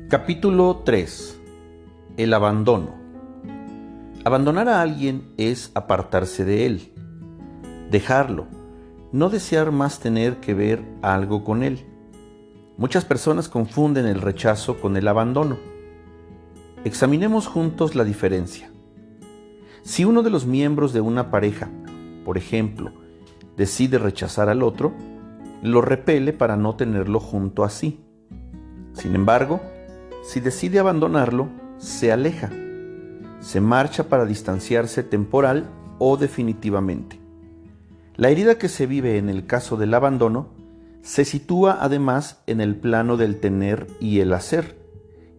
Capítulo 3. El abandono. Abandonar a alguien es apartarse de él, dejarlo, no desear más tener que ver algo con él. Muchas personas confunden el rechazo con el abandono. Examinemos juntos la diferencia. Si uno de los miembros de una pareja, por ejemplo, decide rechazar al otro, lo repele para no tenerlo junto a sí. Sin embargo, si decide abandonarlo, se aleja, se marcha para distanciarse temporal o definitivamente. La herida que se vive en el caso del abandono se sitúa además en el plano del tener y el hacer,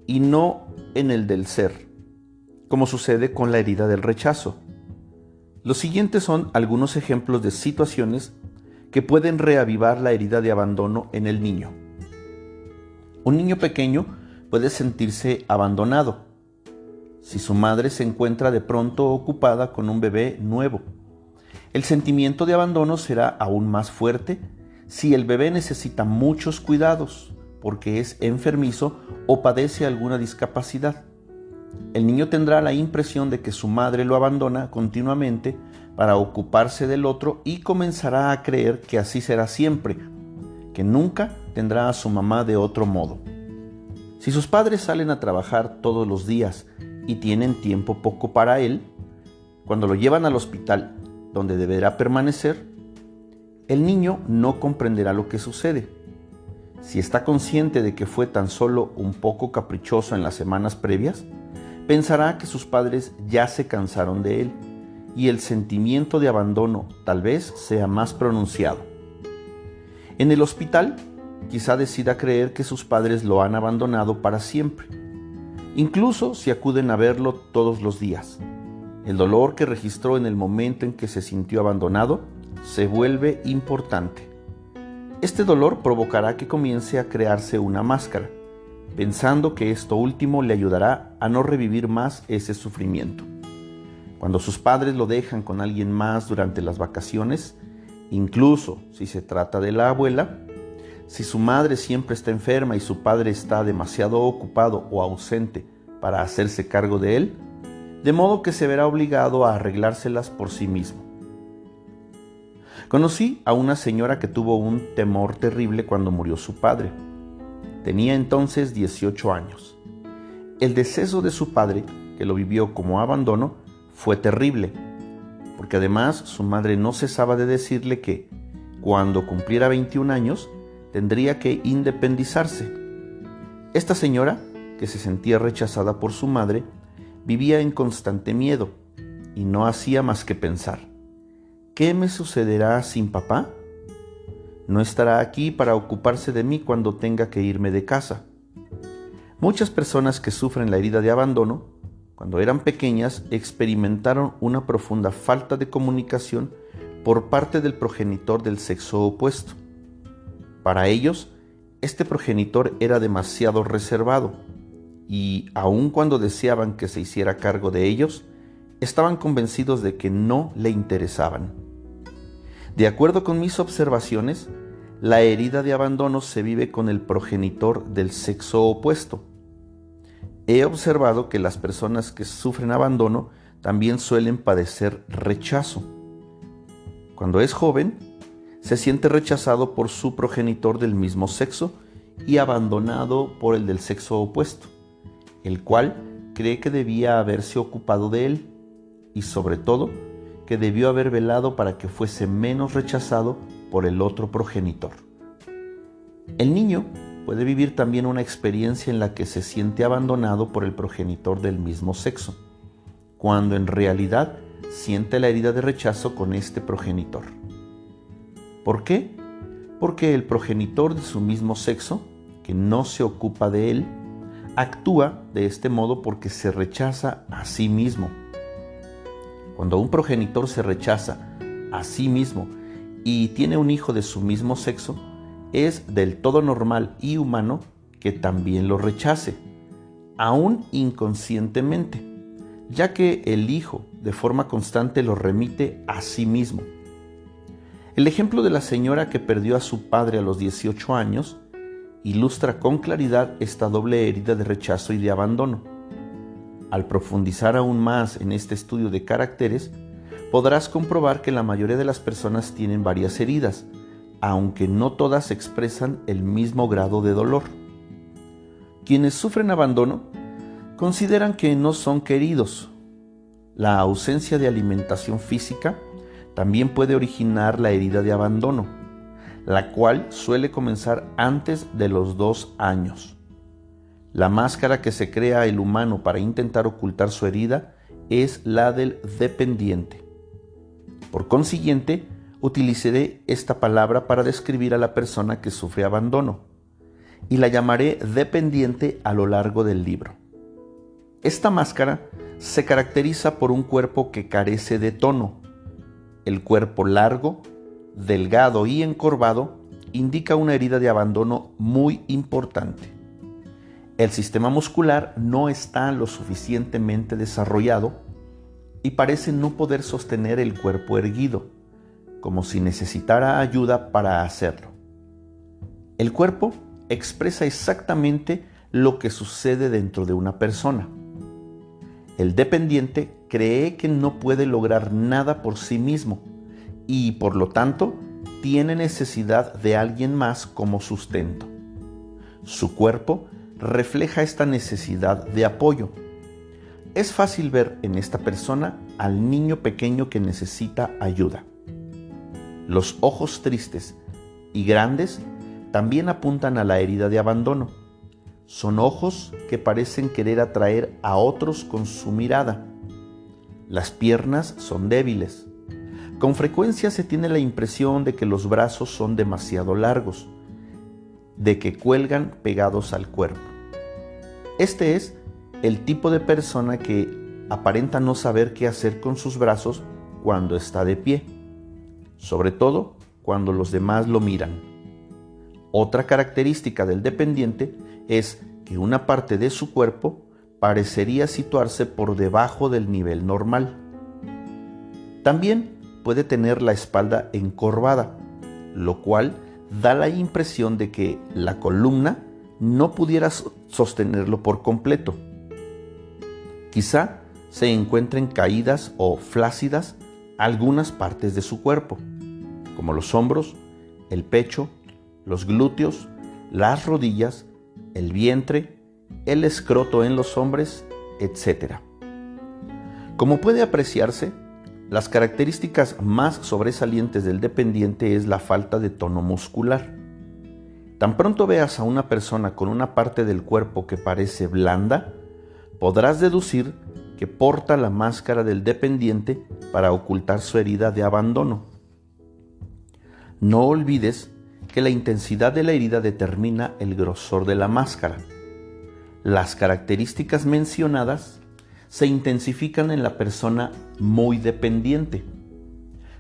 y no en el del ser, como sucede con la herida del rechazo. Los siguientes son algunos ejemplos de situaciones que pueden reavivar la herida de abandono en el niño. Un niño pequeño puede sentirse abandonado si su madre se encuentra de pronto ocupada con un bebé nuevo. El sentimiento de abandono será aún más fuerte si el bebé necesita muchos cuidados porque es enfermizo o padece alguna discapacidad. El niño tendrá la impresión de que su madre lo abandona continuamente para ocuparse del otro y comenzará a creer que así será siempre, que nunca tendrá a su mamá de otro modo. Si sus padres salen a trabajar todos los días y tienen tiempo poco para él, cuando lo llevan al hospital donde deberá permanecer, el niño no comprenderá lo que sucede. Si está consciente de que fue tan solo un poco caprichoso en las semanas previas, pensará que sus padres ya se cansaron de él y el sentimiento de abandono tal vez sea más pronunciado. En el hospital, quizá decida creer que sus padres lo han abandonado para siempre, incluso si acuden a verlo todos los días. El dolor que registró en el momento en que se sintió abandonado se vuelve importante. Este dolor provocará que comience a crearse una máscara, pensando que esto último le ayudará a no revivir más ese sufrimiento. Cuando sus padres lo dejan con alguien más durante las vacaciones, incluso si se trata de la abuela, si su madre siempre está enferma y su padre está demasiado ocupado o ausente para hacerse cargo de él, de modo que se verá obligado a arreglárselas por sí mismo. Conocí a una señora que tuvo un temor terrible cuando murió su padre. Tenía entonces 18 años. El deceso de su padre, que lo vivió como abandono, fue terrible, porque además su madre no cesaba de decirle que, cuando cumpliera 21 años, tendría que independizarse. Esta señora, que se sentía rechazada por su madre, vivía en constante miedo y no hacía más que pensar: ¿qué me sucederá sin papá? No estará aquí para ocuparse de mí cuando tenga que irme de casa. Muchas personas que sufren la herida de abandono, cuando eran pequeñas, experimentaron una profunda falta de comunicación por parte del progenitor del sexo opuesto. Para ellos, este progenitor era demasiado reservado y, aun cuando deseaban que se hiciera cargo de ellos, estaban convencidos de que no le interesaban. De acuerdo con mis observaciones, la herida de abandono se vive con el progenitor del sexo opuesto. He observado que las personas que sufren abandono también suelen padecer rechazo. Cuando es joven, se siente rechazado por su progenitor del mismo sexo y abandonado por el del sexo opuesto, el cual cree que debía haberse ocupado de él y, sobre todo, que debió haber velado para que fuese menos rechazado por el otro progenitor. El niño puede vivir también una experiencia en la que se siente abandonado por el progenitor del mismo sexo, cuando en realidad siente la herida de rechazo con este progenitor. ¿Por qué? Porque el progenitor de su mismo sexo, que no se ocupa de él, actúa de este modo porque se rechaza a sí mismo. Cuando un progenitor se rechaza a sí mismo y tiene un hijo de su mismo sexo, es del todo normal y humano que también lo rechace, aún inconscientemente, ya que el hijo de forma constante lo remite a sí mismo. El ejemplo de la señora que perdió a su padre a los 18 años ilustra con claridad esta doble herida de rechazo y de abandono. Al profundizar aún más en este estudio de caracteres, podrás comprobar que la mayoría de las personas tienen varias heridas, aunque no todas expresan el mismo grado de dolor. Quienes sufren abandono consideran que no son queridos. La ausencia de alimentación física también puede originar la herida de abandono, la cual suele comenzar antes de los 2 años. La máscara que se crea el humano para intentar ocultar su herida es la del dependiente. Por consiguiente, utilizaré esta palabra para describir a la persona que sufre abandono, y la llamaré dependiente a lo largo del libro. Esta máscara se caracteriza por un cuerpo que carece de tono. El cuerpo largo, delgado y encorvado indica una herida de abandono muy importante. El sistema muscular no está lo suficientemente desarrollado y parece no poder sostener el cuerpo erguido, como si necesitara ayuda para hacerlo. El cuerpo expresa exactamente lo que sucede dentro de una persona. El dependiente cree que no puede lograr nada por sí mismo y, por lo tanto, tiene necesidad de alguien más como sustento. Su cuerpo refleja esta necesidad de apoyo. Es fácil ver en esta persona al niño pequeño que necesita ayuda. Los ojos tristes y grandes también apuntan a la herida de abandono. Son ojos que parecen querer atraer a otros con su mirada. Las piernas son débiles. Con frecuencia se tiene la impresión de que los brazos son demasiado largos, de que cuelgan pegados al cuerpo. Este es el tipo de persona que aparenta no saber qué hacer con sus brazos cuando está de pie, sobre todo cuando los demás lo miran. Otra característica del dependiente es que una parte de su cuerpo parecería situarse por debajo del nivel normal. También puede tener la espalda encorvada, lo cual da la impresión de que la columna no pudiera sostenerlo por completo. Quizá se encuentren caídas o flácidas algunas partes de su cuerpo, como los hombros, el pecho, los glúteos, las rodillas, el vientre, el escroto en los hombres, etc. Como puede apreciarse, las características más sobresalientes del dependiente es la falta de tono muscular. Tan pronto veas a una persona con una parte del cuerpo que parece blanda, podrás deducir que porta la máscara del dependiente para ocultar su herida de abandono. No olvides que la intensidad de la herida determina el grosor de la máscara. Las características mencionadas se intensifican en la persona muy dependiente.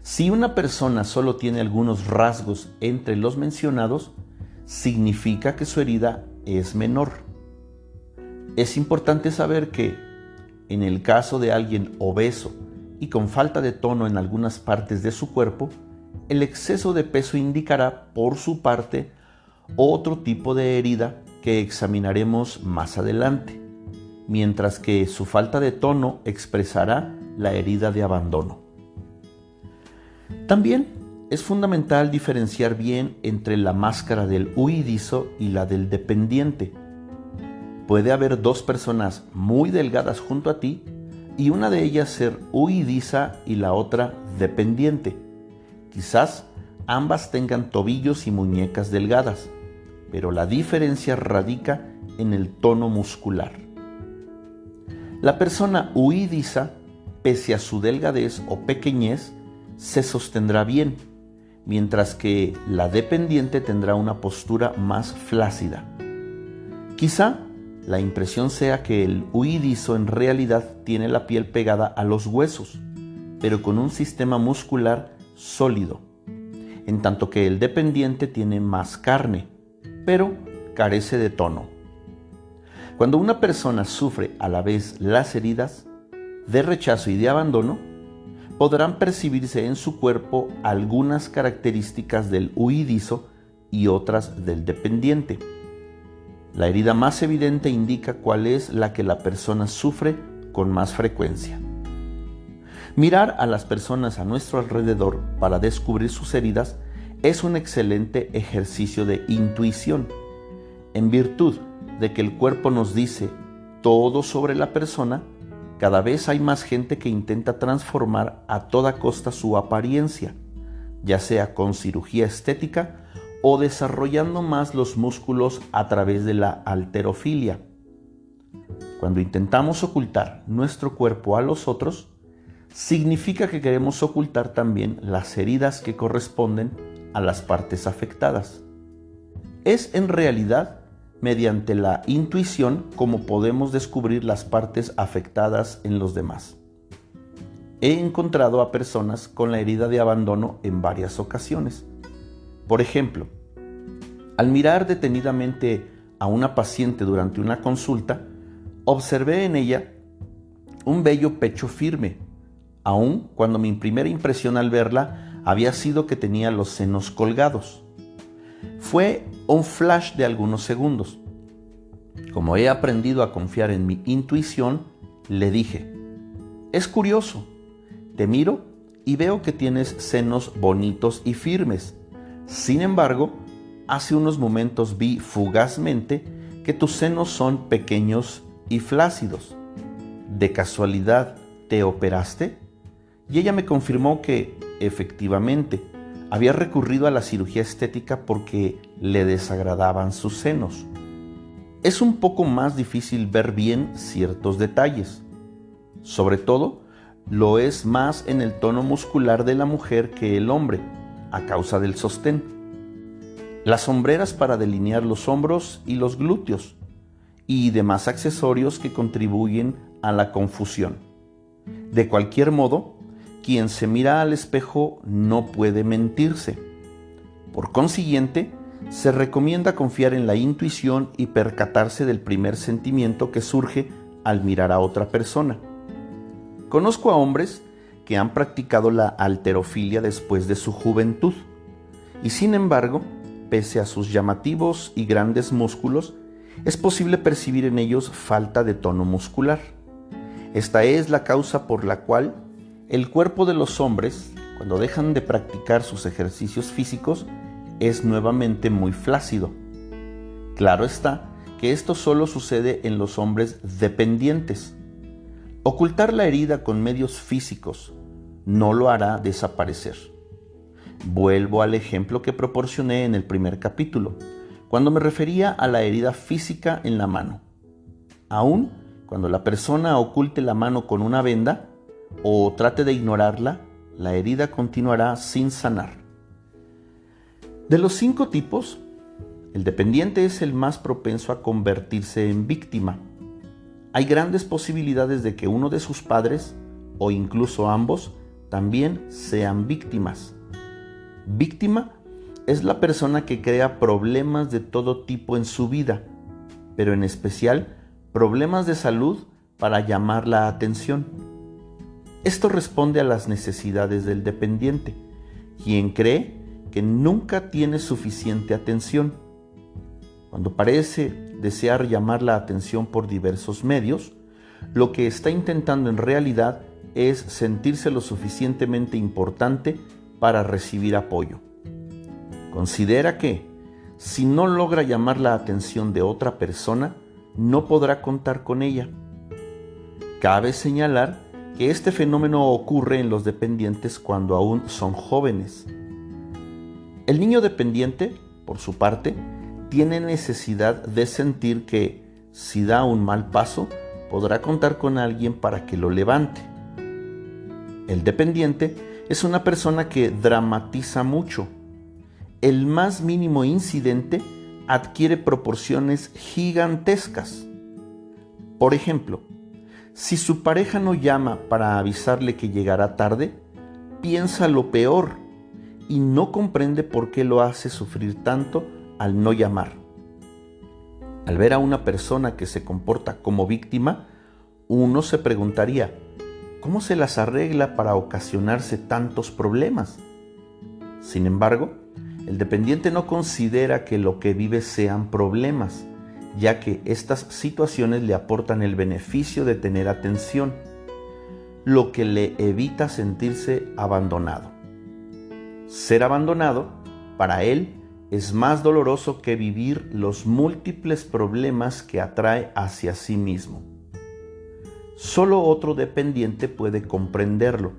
Si una persona solo tiene algunos rasgos entre los mencionados, significa que su herida es menor. Es importante saber que, en el caso de alguien obeso y con falta de tono en algunas partes de su cuerpo, el exceso de peso indicará, por su parte, otro tipo de herida que examinaremos más adelante, mientras que su falta de tono expresará la herida de abandono. También es fundamental diferenciar bien entre la máscara del huidizo y la del dependiente. Puede haber 2 personas muy delgadas junto a ti y una de ellas ser huidiza y la otra dependiente. Quizás ambas tengan tobillos y muñecas delgadas, pero la diferencia radica en el tono muscular. La persona huidiza, pese a su delgadez o pequeñez, se sostendrá bien, mientras que la dependiente tendrá una postura más flácida. Quizá la impresión sea que el huidizo en realidad tiene la piel pegada a los huesos, pero con un sistema muscular sólido, en tanto que el dependiente tiene más carne, pero carece de tono. Cuando una persona sufre a la vez las heridas de rechazo y de abandono, podrán percibirse en su cuerpo algunas características del huidizo y otras del dependiente. La herida más evidente indica cuál es la que la persona sufre con más frecuencia. Mirar a las personas a nuestro alrededor para descubrir sus heridas es un excelente ejercicio de intuición, en virtud de que el cuerpo nos dice todo sobre la persona. Cada vez hay más gente que intenta transformar a toda costa su apariencia, ya sea con cirugía estética o desarrollando más los músculos a través de la halterofilia. Cuando intentamos ocultar nuestro cuerpo a los otros, significa que queremos ocultar también las heridas que corresponden a las partes afectadas. Es en realidad mediante la intuición como podemos descubrir las partes afectadas en los demás. He encontrado a personas con la herida de abandono en varias ocasiones. Por ejemplo, al mirar detenidamente a una paciente durante una consulta, observé en ella un bello pecho firme, aun cuando mi primera impresión al verla había sido que tenía los senos colgados. Fue un flash de algunos segundos. Como he aprendido a confiar en mi intuición, le dije: es curioso, te miro y veo que tienes senos bonitos y firmes. Sin embargo, hace unos momentos vi fugazmente que tus senos son pequeños y flácidos. ¿De casualidad te operaste? Y ella me confirmó que, efectivamente, había recurrido a la cirugía estética porque le desagradaban sus senos. Es un poco más difícil ver bien ciertos detalles. Sobre todo, lo es más en el tono muscular de la mujer que el hombre, a causa del sostén. Las sombreras para delinear los hombros y los glúteos, y demás accesorios que contribuyen a la confusión. De cualquier modo, quien se mira al espejo no puede mentirse. Por consiguiente, se recomienda confiar en la intuición y percatarse del primer sentimiento que surge al mirar a otra persona. Conozco a hombres que han practicado la halterofilia después de su juventud, y sin embargo, pese a sus llamativos y grandes músculos, es posible percibir en ellos falta de tono muscular. Esta es la causa por la cual el cuerpo de los hombres, cuando dejan de practicar sus ejercicios físicos, es nuevamente muy flácido. Claro está que esto solo sucede en los hombres dependientes. Ocultar la herida con medios físicos no lo hará desaparecer. Vuelvo al ejemplo que proporcioné en el primer capítulo, cuando me refería a la herida física en la mano. Aún cuando la persona oculte la mano con una venda o trate de ignorarla, la herida continuará sin sanar. De los 5 tipos, el dependiente es el más propenso a convertirse en víctima. Hay grandes posibilidades de que uno de sus padres, o incluso ambos, también sean víctimas. Víctima es la persona que crea problemas de todo tipo en su vida, pero en especial problemas de salud para llamar la atención. Esto responde a las necesidades del dependiente, quien cree que nunca tiene suficiente atención. Cuando parece desear llamar la atención por diversos medios, lo que está intentando en realidad es sentirse lo suficientemente importante para recibir apoyo. Considera que, si no logra llamar la atención de otra persona, no podrá contar con ella. Cabe señalar que este fenómeno ocurre en los dependientes cuando aún son jóvenes. El niño dependiente, por su parte, tiene necesidad de sentir que, si da un mal paso, podrá contar con alguien para que lo levante. El dependiente es una persona que dramatiza mucho. El más mínimo incidente adquiere proporciones gigantescas. Por ejemplo, si su pareja no llama para avisarle que llegará tarde, piensa lo peor y no comprende por qué lo hace sufrir tanto al no llamar. Al ver a una persona que se comporta como víctima, uno se preguntaría: ¿cómo se las arregla para ocasionarse tantos problemas? Sin embargo, el dependiente no considera que lo que vive sean problemas, ya que estas situaciones le aportan el beneficio de tener atención, lo que le evita sentirse abandonado. Ser abandonado, para él, es más doloroso que vivir los múltiples problemas que atrae hacia sí mismo. Solo otro dependiente puede comprenderlo.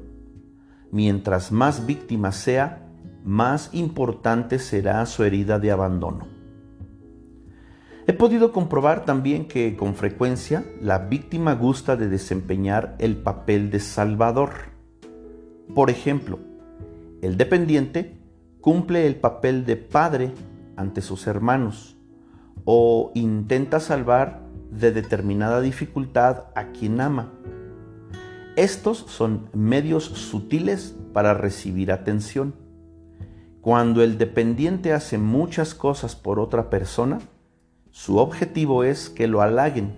Mientras más víctima sea, más importante será su herida de abandono. He podido comprobar también que con frecuencia la víctima gusta de desempeñar el papel de salvador. Por ejemplo, el dependiente cumple el papel de padre ante sus hermanos o intenta salvar de determinada dificultad a quien ama. Estos son medios sutiles para recibir atención. Cuando el dependiente hace muchas cosas por otra persona, su objetivo es que lo halaguen,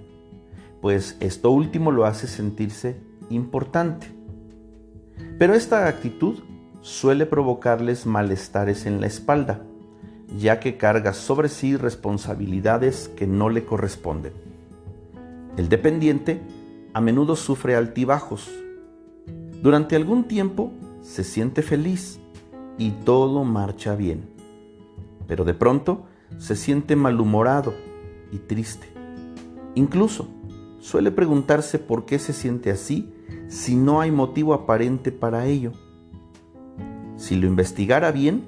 pues esto último lo hace sentirse importante. Pero esta actitud suele provocarles malestares en la espalda, ya que carga sobre sí responsabilidades que no le corresponden. El dependiente a menudo sufre altibajos. Durante algún tiempo se siente feliz y todo marcha bien, pero de pronto se siente malhumorado y triste. Incluso suele preguntarse por qué se siente así si no hay motivo aparente para ello. Si lo investigara bien,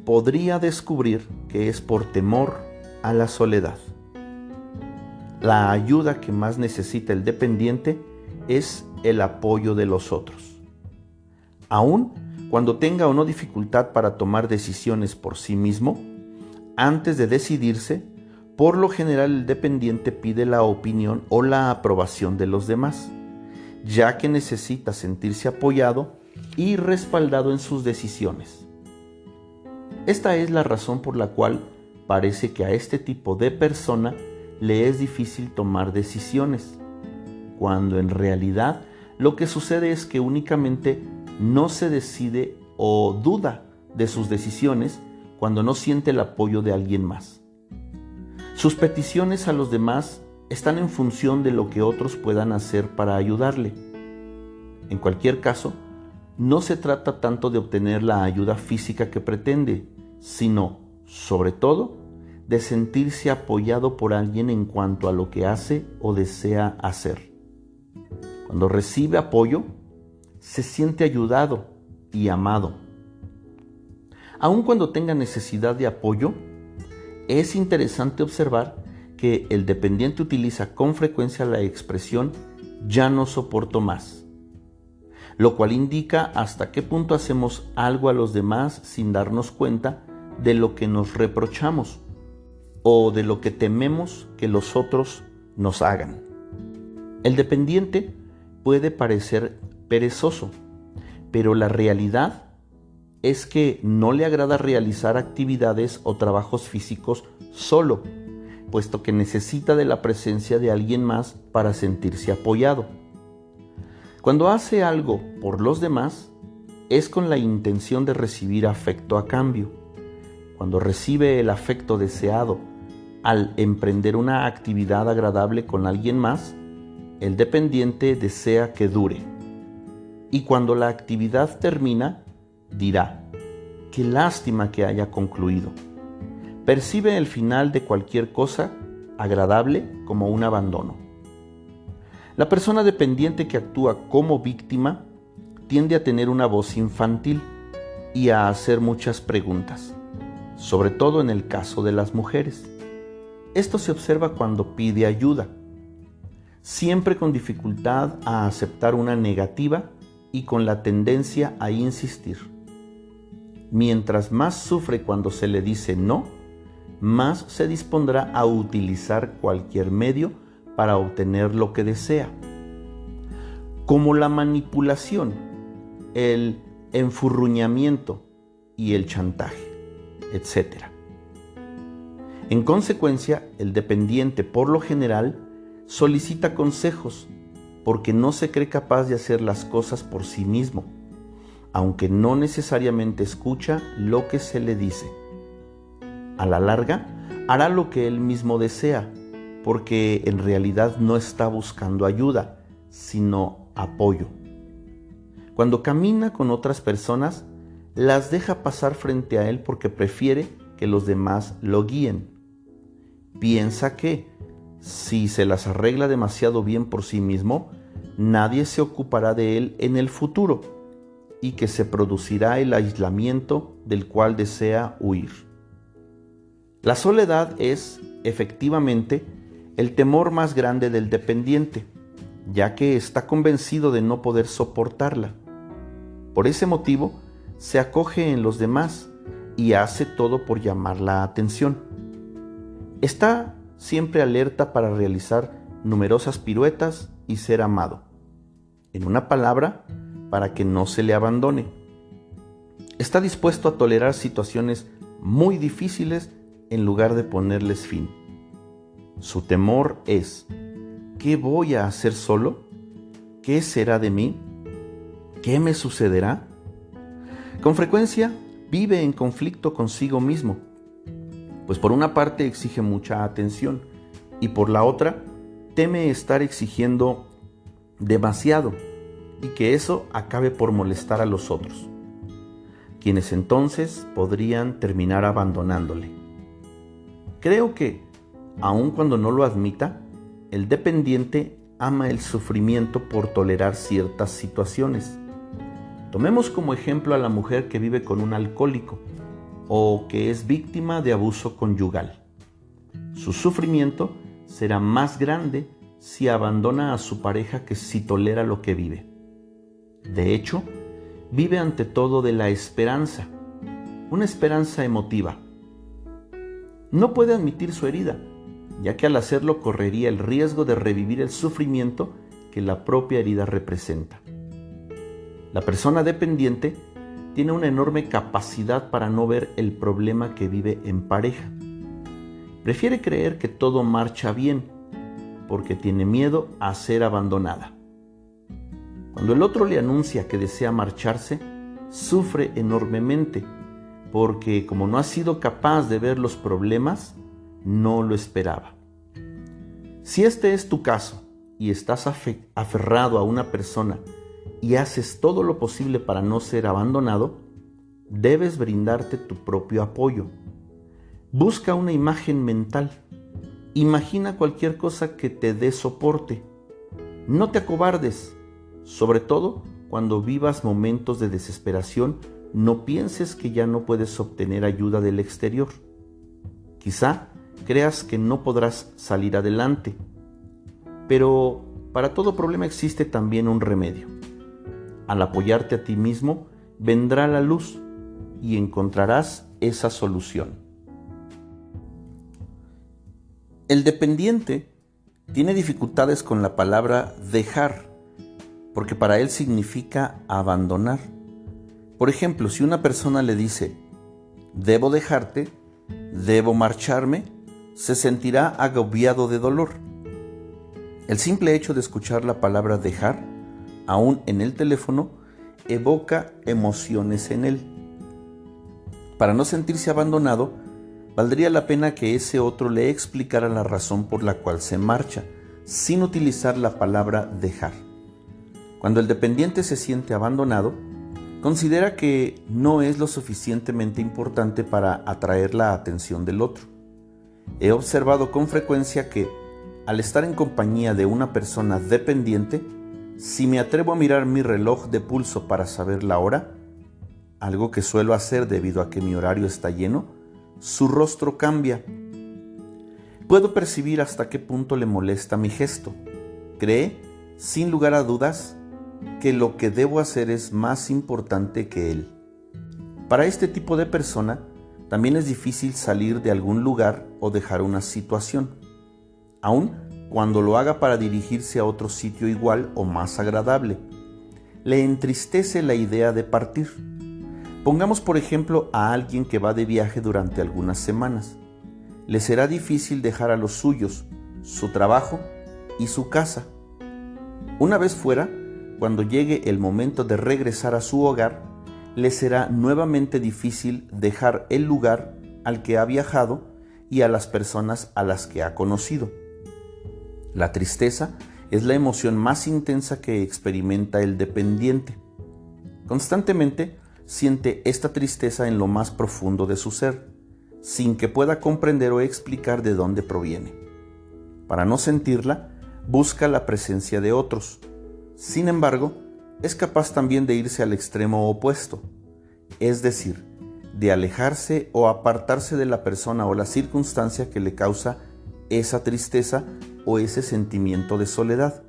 podría descubrir que es por temor a la soledad. La ayuda que más necesita el dependiente es el apoyo de los otros. Aun cuando tenga o no dificultad para tomar decisiones por sí mismo, antes de decidirse, por lo general el dependiente pide la opinión o la aprobación de los demás, ya que necesita sentirse apoyado y respaldado en sus decisiones. Esta es la razón por la cual parece que a este tipo de persona le es difícil tomar decisiones, cuando en realidad lo que sucede es que únicamente no se decide o duda de sus decisiones cuando no siente el apoyo de alguien más. Sus peticiones a los demás están en función de lo que otros puedan hacer para ayudarle. En cualquier caso, no se trata tanto de obtener la ayuda física que pretende, sino, sobre todo, de sentirse apoyado por alguien en cuanto a lo que hace o desea hacer. Cuando recibe apoyo, se siente ayudado y amado. Aun cuando tenga necesidad de apoyo, es interesante observar que el dependiente utiliza con frecuencia la expresión "ya no soporto más", lo cual indica hasta qué punto hacemos algo a los demás sin darnos cuenta de lo que nos reprochamos o de lo que tememos que los otros nos hagan. El dependiente puede parecer perezoso, pero la realidad es que no le agrada realizar actividades o trabajos físicos solo, puesto que necesita de la presencia de alguien más para sentirse apoyado. Cuando hace algo por los demás, es con la intención de recibir afecto a cambio. Cuando recibe el afecto deseado al emprender una actividad agradable con alguien más, el dependiente desea que dure. Y cuando la actividad termina, dirá: "Qué lástima que haya concluido". Percibe el final de cualquier cosa agradable como un abandono. La persona dependiente que actúa como víctima tiende a tener una voz infantil y a hacer muchas preguntas, sobre todo en el caso de las mujeres. Esto se observa cuando pide ayuda, siempre con dificultad a aceptar una negativa y con la tendencia a insistir. Mientras más sufre cuando se le dice no, más se dispondrá a utilizar cualquier medio para obtener lo que desea, como la manipulación, el enfurruñamiento y el chantaje, etc. En consecuencia, el dependiente, por lo general, solicita consejos porque no se cree capaz de hacer las cosas por sí mismo, aunque no necesariamente escucha lo que se le dice. A la larga, hará lo que él mismo desea, porque en realidad no está buscando ayuda, sino apoyo. Cuando camina con otras personas, las deja pasar frente a él porque prefiere que los demás lo guíen. Piensa que, si se las arregla demasiado bien por sí mismo, nadie se ocupará de él en el futuro y que se producirá el aislamiento del cual desea huir. La soledad es, efectivamente, el temor más grande del dependiente, ya que está convencido de no poder soportarla. Por ese motivo, se acoge en los demás y hace todo por llamar la atención. Está siempre alerta para realizar numerosas piruetas y ser amado. En una palabra, para que no se le abandone. Está dispuesto a tolerar situaciones muy difíciles en lugar de ponerles fin. Su temor es: ¿qué voy a hacer solo? ¿Qué será de mí? ¿Qué me sucederá? Con frecuencia vive en conflicto consigo mismo, pues por una parte exige mucha atención y por la otra teme estar exigiendo demasiado y que eso acabe por molestar a los otros, quienes entonces podrían terminar abandonándole. Creo que, aun cuando no lo admita, el dependiente ama el sufrimiento por tolerar ciertas situaciones. Tomemos como ejemplo a la mujer que vive con un alcohólico o que es víctima de abuso conyugal. Su sufrimiento será más grande si abandona a su pareja que si tolera lo que vive. De hecho, vive ante todo de la esperanza, una esperanza emotiva. No puede admitir su herida, ya que al hacerlo correría el riesgo de revivir el sufrimiento que la propia herida representa. La persona dependiente tiene una enorme capacidad para no ver el problema que vive en pareja. Prefiere creer que todo marcha bien, porque tiene miedo a ser abandonada. Cuando el otro le anuncia que desea marcharse, sufre enormemente, porque como no ha sido capaz de ver los problemas, no lo esperaba. Si este es tu caso y estás aferrado a una persona y haces todo lo posible para no ser abandonado, debes brindarte tu propio apoyo. Busca una imagen mental. Imagina cualquier cosa que te dé soporte. No te acobardes. Sobre todo cuando vivas momentos de desesperación, no pienses que ya no puedes obtener ayuda del exterior. Quizá creas que no podrás salir adelante, pero para todo problema existe también un remedio. Al apoyarte a ti mismo, vendrá la luz y encontrarás esa solución. El dependiente tiene dificultades con la palabra dejar, porque para él significa abandonar. Por ejemplo, si una persona le dice, debo dejarte, debo marcharme, se sentirá agobiado de dolor. El simple hecho de escuchar la palabra dejar, aún en el teléfono, evoca emociones en él. Para no sentirse abandonado, valdría la pena que ese otro le explicara la razón por la cual se marcha, sin utilizar la palabra dejar. Cuando el dependiente se siente abandonado, considera que no es lo suficientemente importante para atraer la atención del otro. He observado con frecuencia que, al estar en compañía de una persona dependiente, si me atrevo a mirar mi reloj de pulso para saber la hora, algo que suelo hacer debido a que mi horario está lleno, su rostro cambia. Puedo percibir hasta qué punto le molesta mi gesto. Cree, sin lugar a dudas, que lo que debo hacer es más importante que él. Para este tipo de persona, también es difícil salir de algún lugar o dejar una situación, aun cuando lo haga para dirigirse a otro sitio igual o más agradable. Le entristece la idea de partir. Pongamos por ejemplo a alguien que va de viaje durante algunas semanas. Le será difícil dejar a los suyos, su trabajo y su casa. Una vez fuera, cuando llegue el momento de regresar a su hogar, le será nuevamente difícil dejar el lugar al que ha viajado y a las personas a las que ha conocido. La tristeza es la emoción más intensa que experimenta el dependiente. Constantemente siente esta tristeza en lo más profundo de su ser, sin que pueda comprender o explicar de dónde proviene. Para no sentirla, busca la presencia de otros. Sin embargo, es capaz también de irse al extremo opuesto, es decir, de alejarse o apartarse de la persona o la circunstancia que le causa esa tristeza o ese sentimiento de soledad.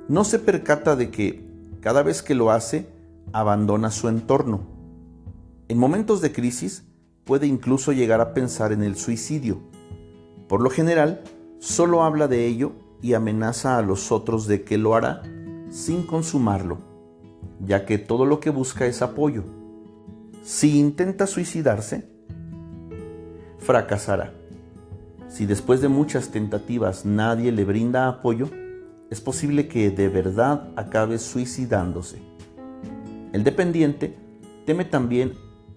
No se percata de que, cada vez que lo hace, abandona su entorno. En momentos de crisis, puede incluso llegar a pensar en el suicidio. Por lo general, solo habla de ello y amenaza a los otros de que lo hará sin consumarlo, ya que todo lo que busca es apoyo. Si intenta suicidarse, fracasará. Si después de muchas tentativas nadie le brinda apoyo, es posible que de verdad acabe suicidándose. El dependiente teme también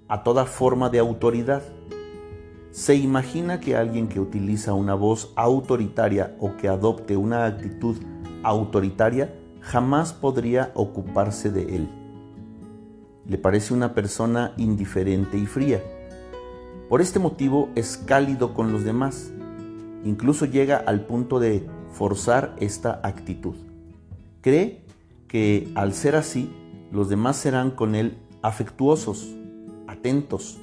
a toda forma de autoridad. Se imagina que alguien que utiliza una voz autoritaria o que adopte una actitud autoritaria jamás podría ocuparse de él. Le parece una persona indiferente y fría. Por este motivo es cálido con los demás. Incluso llega al punto de forzar esta actitud. Cree que al ser así, los demás serán con él afectuosos, atentos,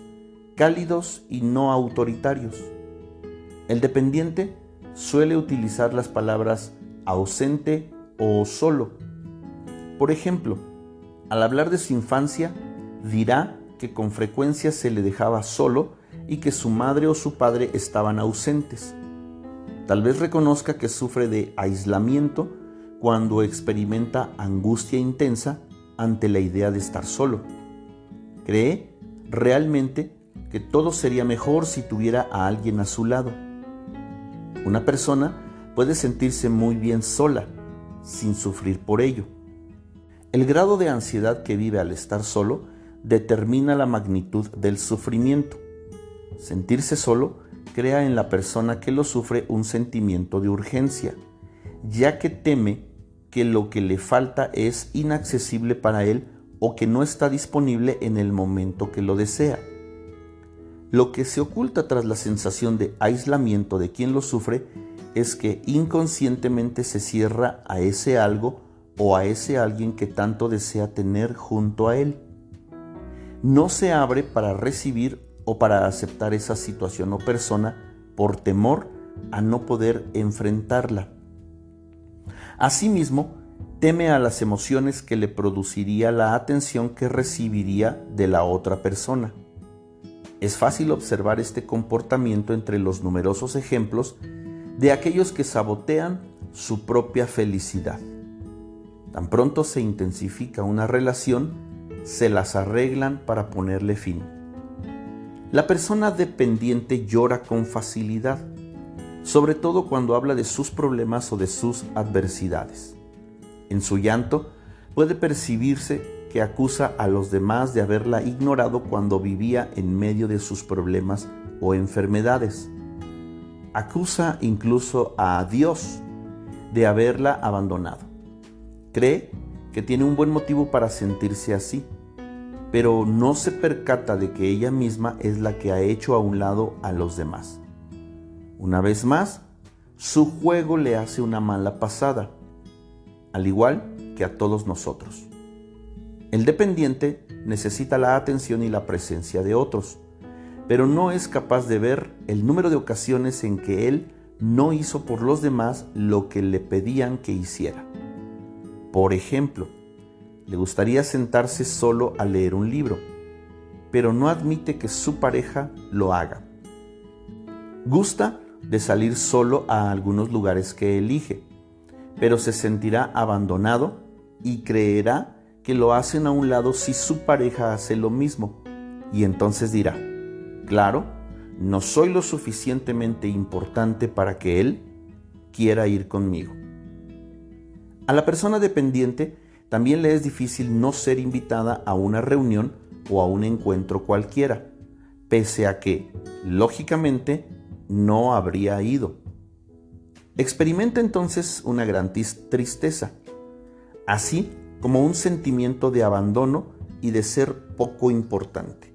cálidos y no autoritarios. El dependiente suele utilizar las palabras ausente o solo. Por ejemplo, al hablar de su infancia, dirá que con frecuencia se le dejaba solo y que su madre o su padre estaban ausentes. Tal vez reconozca que sufre de aislamiento cuando experimenta angustia intensa ante la idea de estar solo. Cree realmente que todo sería mejor si tuviera a alguien a su lado. Una persona puede sentirse muy bien sola, sin sufrir por ello. El grado de ansiedad que vive al estar solo determina la magnitud del sufrimiento. Sentirse solo crea en la persona que lo sufre un sentimiento de urgencia, ya que teme que lo que le falta es inaccesible para él o que no está disponible en el momento que lo desea. Lo que se oculta tras la sensación de aislamiento de quien lo sufre es que inconscientemente se cierra a ese algo o a ese alguien que tanto desea tener junto a él. No se abre para recibir o para aceptar esa situación o persona por temor a no poder enfrentarla. Asimismo, teme a las emociones que le produciría la atención que recibiría de la otra persona. Es fácil observar este comportamiento entre los numerosos ejemplos de aquellos que sabotean su propia felicidad. Tan pronto se intensifica una relación, se las arreglan para ponerle fin. La persona dependiente llora con facilidad, sobre todo cuando habla de sus problemas o de sus adversidades. En su llanto puede percibirse que acusa a los demás de haberla ignorado cuando vivía en medio de sus problemas o enfermedades. Acusa incluso a Dios de haberla abandonado. Cree que tiene un buen motivo para sentirse así, pero no se percata de que ella misma es la que ha hecho a un lado a los demás. Una vez más, su juego le hace una mala pasada, al igual que a todos nosotros. El dependiente necesita la atención y la presencia de otros, pero no es capaz de ver el número de ocasiones en que él no hizo por los demás lo que le pedían que hiciera. Por ejemplo, le gustaría sentarse solo a leer un libro, pero no admite que su pareja lo haga. Gusta de salir solo a algunos lugares que elige, pero se sentirá abandonado y creerá que lo hacen a un lado si su pareja hace lo mismo, y entonces dirá: claro, no soy lo suficientemente importante para que él quiera ir conmigo. A la persona dependiente también le es difícil no ser invitada a una reunión o a un encuentro cualquiera, pese a que, lógicamente, no habría ido. Experimenta entonces una gran tristeza, así como un sentimiento de abandono y de ser poco importante.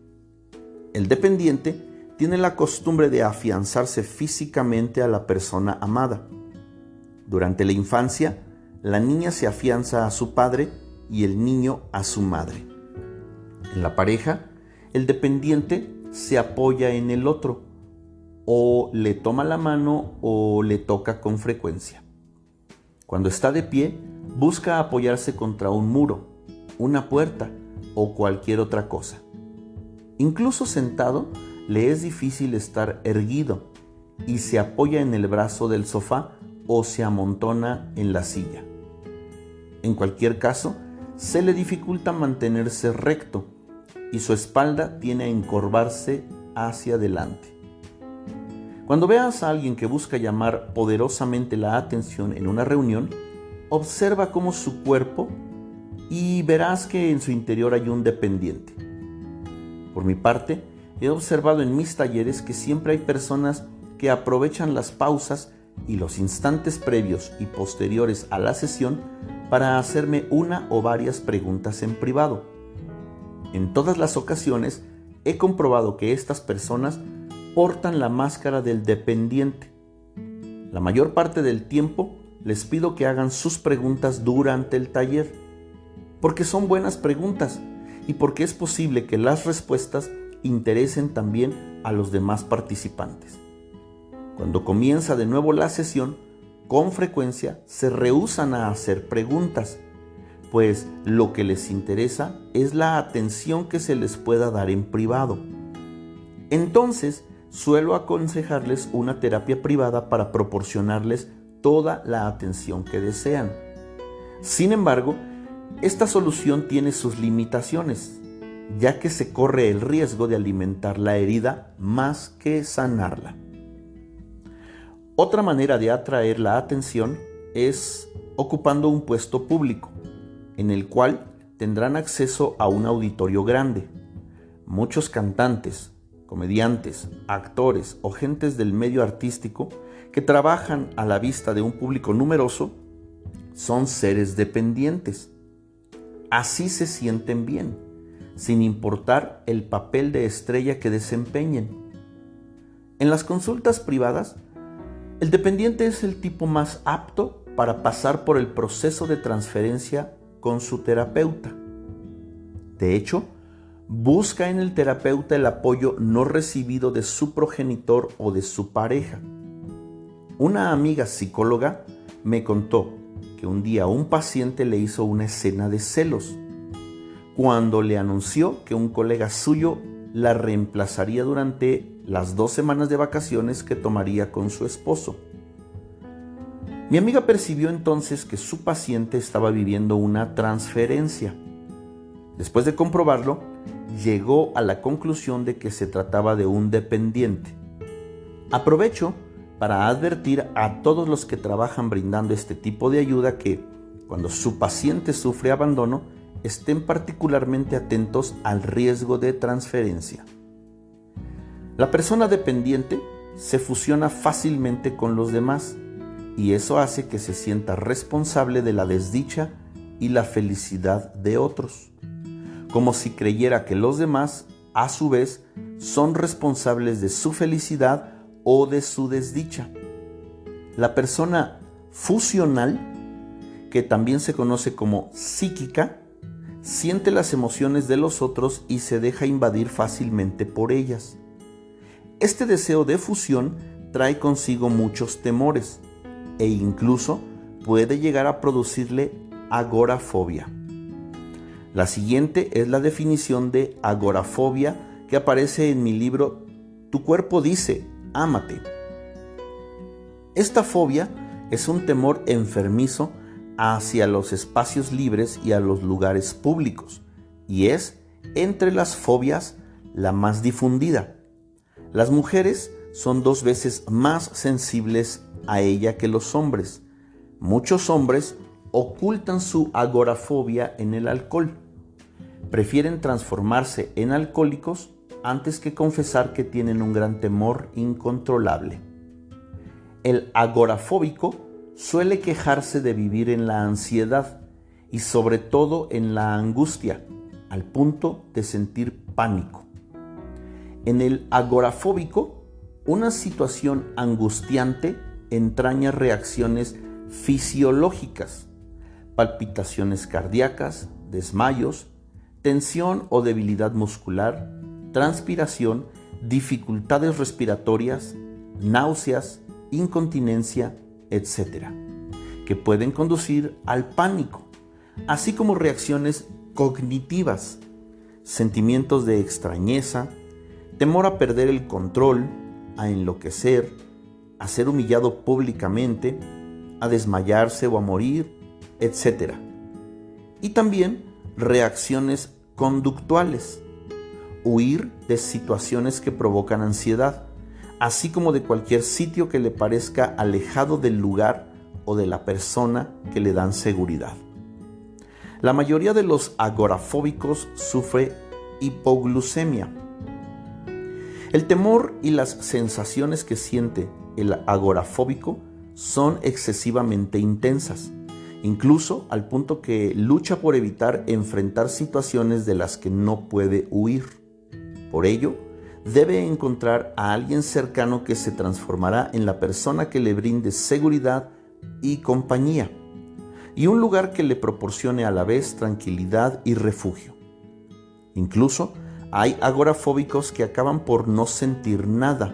El dependiente tiene la costumbre de afianzarse físicamente a la persona amada. Durante la infancia, la niña se afianza a su padre y el niño a su madre. En la pareja, el dependiente se apoya en el otro, o le toma la mano o le toca con frecuencia. Cuando está de pie, busca apoyarse contra un muro, una puerta o cualquier otra cosa. Incluso sentado, le es difícil estar erguido y se apoya en el brazo del sofá o se amontona en la silla. En cualquier caso, se le dificulta mantenerse recto y su espalda tiende a encorvarse hacia adelante. Cuando veas a alguien que busca llamar poderosamente la atención en una reunión, observa cómo su cuerpo y verás que en su interior hay un dependiente. Por mi parte, he observado en mis talleres que siempre hay personas que aprovechan las pausas y los instantes previos y posteriores a la sesión para hacerme una o varias preguntas en privado. En todas las ocasiones he comprobado que estas personas portan la máscara del dependiente. La mayor parte del tiempo les pido que hagan sus preguntas durante el taller, porque son buenas preguntas y porque es posible que las respuestas interesen también a los demás participantes. Cuando comienza de nuevo la sesión, con frecuencia se rehúsan a hacer preguntas, pues lo que les interesa es la atención que se les pueda dar en privado. Entonces, suelo aconsejarles una terapia privada para proporcionarles toda la atención que desean. Sin embargo, esta solución tiene sus limitaciones, ya que se corre el riesgo de alimentar la herida más que sanarla. Otra manera de atraer la atención es ocupando un puesto público, en el cual tendrán acceso a un auditorio grande. Muchos cantantes, comediantes, actores o gentes del medio artístico que trabajan a la vista de un público numeroso son seres dependientes. Así se sienten bien, sin importar el papel de estrella que desempeñen. En las consultas privadas, el dependiente es el tipo más apto para pasar por el proceso de transferencia con su terapeuta. De hecho, busca en el terapeuta el apoyo no recibido de su progenitor o de su pareja. Una amiga psicóloga me contó que un día un paciente le hizo una escena de celos cuando le anunció que un colega suyo la reemplazaría durante las 2 semanas de vacaciones que tomaría con su esposo. Mi amiga percibió entonces que su paciente estaba viviendo una transferencia. Después de comprobarlo, llegó a la conclusión de que se trataba de un dependiente. Aprovecho para advertir a todos los que trabajan brindando este tipo de ayuda que, cuando su paciente sufre abandono, estén particularmente atentos al riesgo de transferencia. La persona dependiente se fusiona fácilmente con los demás y eso hace que se sienta responsable de la desdicha y la felicidad de otros, como si creyera que los demás, a su vez, son responsables de su felicidad o de su desdicha. La persona fusional, que también se conoce como psíquica, siente las emociones de los otros y se deja invadir fácilmente por ellas. Este deseo de fusión trae consigo muchos temores e incluso puede llegar a producirle agorafobia. La siguiente es la definición de agorafobia que aparece en mi libro Tu cuerpo dice, ámate. Esta fobia es un temor enfermizo hacia los espacios libres y a los lugares públicos, y es, entre las fobias, la más difundida. Las mujeres son 2 veces más sensibles a ella que los hombres. Muchos hombres ocultan su agorafobia en el alcohol. Prefieren transformarse en alcohólicos antes que confesar que tienen un gran temor incontrolable. El agorafóbico suele quejarse de vivir en la ansiedad y sobre todo en la angustia, al punto de sentir pánico. En el agorafóbico, una situación angustiante entraña reacciones fisiológicas, palpitaciones cardíacas, desmayos, tensión o debilidad muscular, transpiración, dificultades respiratorias, náuseas, incontinencia, etc., que pueden conducir al pánico, así como reacciones cognitivas, sentimientos de extrañeza, temor a perder el control, a enloquecer, a ser humillado públicamente, a desmayarse o a morir, etc. Y también reacciones conductuales, huir de situaciones que provocan ansiedad, así como de cualquier sitio que le parezca alejado del lugar o de la persona que le dan seguridad. La mayoría de los agorafóbicos sufre hipoglucemia. El temor y las sensaciones que siente el agorafóbico son excesivamente intensas, incluso al punto que lucha por evitar enfrentar situaciones de las que no puede huir. Por ello, debe encontrar a alguien cercano que se transformará en la persona que le brinde seguridad y compañía, y un lugar que le proporcione a la vez tranquilidad y refugio. Incluso hay agorafóbicos que acaban por no sentir nada.